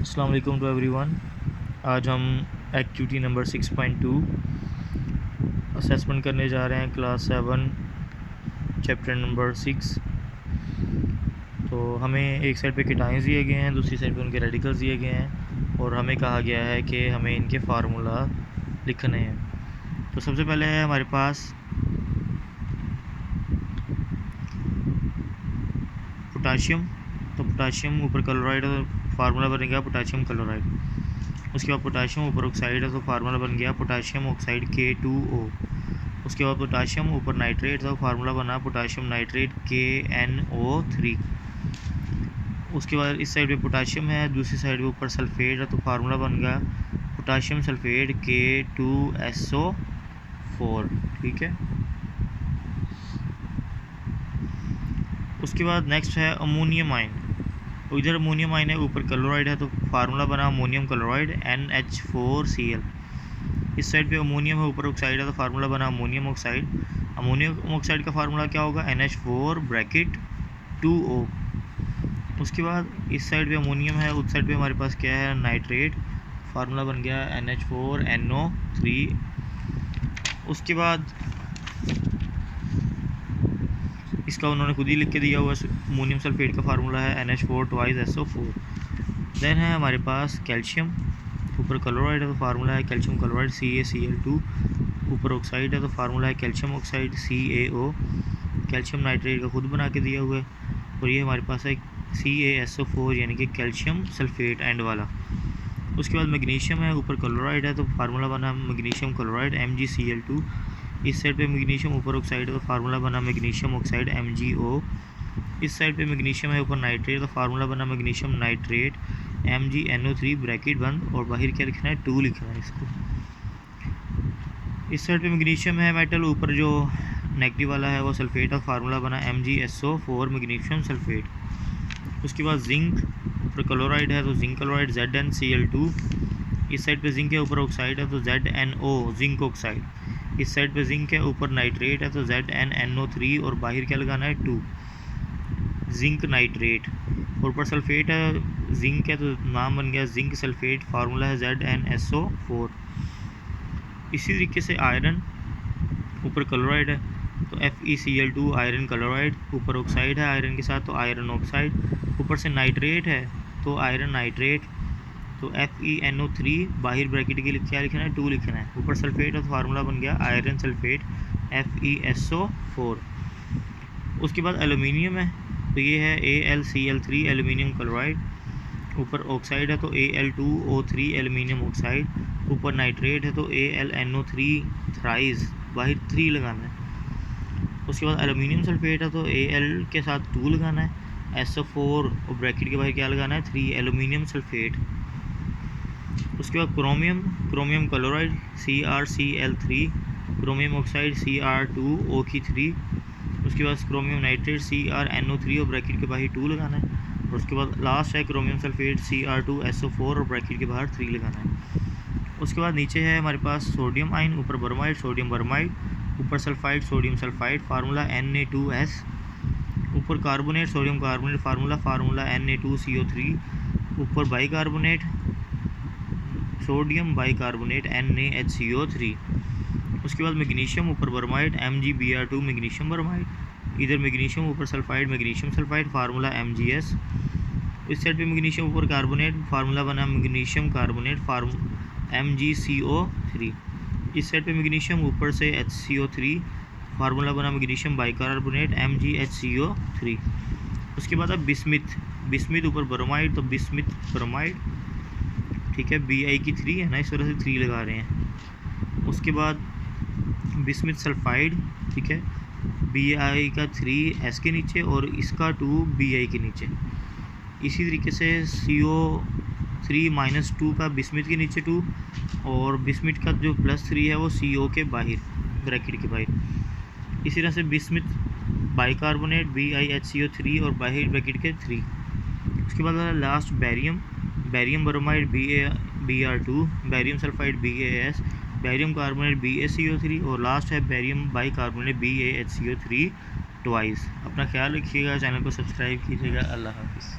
अस्सलाम वालेकुम to everyone. आज हम एक्टिविटी नंबर 6.2 असेसमेंट करने जा रहे हैं, क्लास 7 चैप्टर नंबर 6। तो हमें एक साइड पे कीटाइंस दिए गए हैं, दूसरी साइड पे उनके रेडिकल्स दिए गए हैं और हमें कहा गया है कि हमें इनके फार्मूला लिखने हैं। तो सबसे पहले है हमारे पास पोटाशियम। तो पोटाशियम ऊपर क्लोराइड, फार्मूला बनेगा पोटाशियम क्लोराइड। उसके बाद पोटाशियम ऊपर ऑक्साइड है तो फार्मूला बन गया पोटाशियम ऑक्साइड K2O। उसके बाद पोटाशियम ऊपर नाइट्रेट तो फार्मूला बना पोटाशियम नाइट्रेट KNO3। उसके बाद इस साइड पे पोटाशियम है, दूसरी साइड पे ऊपर सल्फेट है तो फार्मूला बन गया पोटाशियम सल्फेट K2SO4। ठीक है। उसके बाद नेक्स्ट है अमोनियम आयन। तो इधर अमोनियम आयन है, ऊपर क्लोराइड है तो फार्मूला बना अमोनियम क्लोराइड NH4Cl। इस साइड पे अमोनियम है, ऊपर ऑक्साइड है तो फार्मूला बना अमोनियम ऑक्साइड। अमोनियम ऑक्साइड का फार्मूला क्या होगा NH4 ब्रैकेट 2O। उसके बाद इस साइड पे अमोनियम है, उस साइड पे हमारे पास क्या है नाइट्रेट, फार्मूला बन गया NH4NO3। उसके बाद इसका उन्होंने खुद ही लिख के दिया हुआ अमोनियम सल्फेट का फार्मूला है NH4 2 SO4। देन है हमारे पास कैल्शियम, ऊपर क्लोराइड है तो फार्मूला है कैल्शियम क्लोराइड CaCl2। ऊपर ऑक्साइड है तो फार्मूला है calcium oxide CaO। Calcium nitrate का खुद बना के दिया हुआ है। और ये हमारे पास है CaSO4 यानी कि कैल्शियम सल्फेट एंड वाला। उसके बाद मैग्नीशियम है, ऊपर क्लोराइड है तो फार्मूला बना मैग्नीशियम क्लोराइड MgCl2। इस साइड पे मैग्नीशियम ऊपर ऑक्साइड है तो फार्मूला बना मैग्नीशियम ऑक्साइड MgO। इस साइड पे मैग्नीशियम है, ऊपर नाइट्रेट तो फार्मूला बना मैग्नीशियम नाइट्रेट MgNO3 ब्रैकेट बंद और बाहर क्या लिखना है 2 लिखना है इसको। इस साइड पे मैग्नीशियम है मेटल, ऊपर जो नेगेटिव वाला है वो सल्फेट और फार्मूला बना MgSO4 मैग्नीशियम सल्फेट। उसके बाद जिंक, ऊपर क्लोराइड है तो जिंक क्लोराइड ZnCl2। इस साइड पे जिंक है, ऊपर ऑक्साइड है तो ZnO जिंक ऑक्साइड। इस साइड पे जिंक है, ऊपर नाइट्रेट है तो ZnNO3 और बाहर क्या लगाना है 2 जिंक नाइट्रेट। और ऊपर सल्फेट है, जिंक है तो नाम बन गया जिंक सल्फेट, फार्मूला है ZnSO4। इसी तरीके से आयरन, ऊपर क्लोराइड है तो FeCl2 आयरन क्लोराइड। ऊपर ऑक्साइड है आयरन के साथ तो आयरन ऑक्साइड। ऊपर से नाइट्रेट है तो आयरन नाइट्रेट तो FeNO3 बाहर ब्रैकेट के लिए क्या लिखना है 2 लिखना है। ऊपर सल्फेट है तो फार्मूला बन गया आयरन सल्फेट FeSO4। उसके बाद एलुमिनियम है तो ये है AlCl3 एलुमिनियम क्लोराइड। ऊपर ऑक्साइड है तो Al2O3 एलुमिनियम ऑक्साइड। ऊपर नाइट्रेट है तो AlNO3 थ्राइस, बाहर 3 लगाना है। उसके बाद एलुमिनियम सल्फेट है तो Al के साथ 2 लगाना है, SO4 और ब्रैकेट के बाहर क्या लगाना है 3 एलुमिनियम सल्फेट। उसके बाद chromium chloride CrCl3, chromium oxide Cr2O3। उसके बाद क्रोमियम नाइट्रेट CrNO3 और ब्रैकेट के बाहर 2 लगाना है। और उसके बाद लास्ट है क्रोमियम सल्फेट Cr2SO4 और ब्रैकेट के बाहर 3 लगाना है। उसके बाद नीचे है हमारे पास सोडियम आयन, ऊपर ब्रोमाइड सोडियम ब्रोमाइड, ऊपर sulphide sodium sulphide, formula Na2S। ऊपर carbonate sodium carbonate, formula Na2CO3। ऊपर बाइकार्बोनेट सोडियम बाइकार्बोनेट NaHCO3। उसके बाद मैग्नीशियम, ऊपर ब्रोमाइड MgBr2 मैग्नीशियम ब्रोमाइड। इधर मैग्नीशियम ऊपर sulphide magnesium sulphide, formula MgS। इस साइड पे मैग्नीशियम ऊपर कार्बोनेट, फार्मूला बना मैग्नीशियम कार्बोनेट MgCO3। इस साइड पे मैग्नीशियम ऊपर से HCO3, फार्मूला बना मैग्नीशियम बाइकार्बोनेट MgHCO3। उसके बाद अब बिस्मिथ ऊपर ब्रोमाइड तो बिस्मिथ ब्रोमाइड। ठीक है, Bi की 3 है ना, इस वजह से 3 लगा रहे हैं। उसके बाद बिस्मिथ सल्फाइड, ठीक है, Bi का 3 S के नीचे और इसका 2 Bi के नीचे। इसी तरीके से CO3-2 का बिस्मिथ के नीचे 2 और बिस्मिथ का जो +3 है वो CO के बाहर ब्रैकेट के बाहर। इसी तरह से बिस्मिथ बाइकार्बोनेट BiHCO3 और बाहर ब्रैकेट के 3। उसके बाद last barium bromide Br2, barium sulphide BaS, barium carbonate BaCO3 और लास्ट है बैरियम बाइकार्बोनेट BaHCO3 ट्वाइस। अपना ख्याल रखिएगा, चैनल को सब्सक्राइब कीजिएगा। अल्लाह हाफिज़।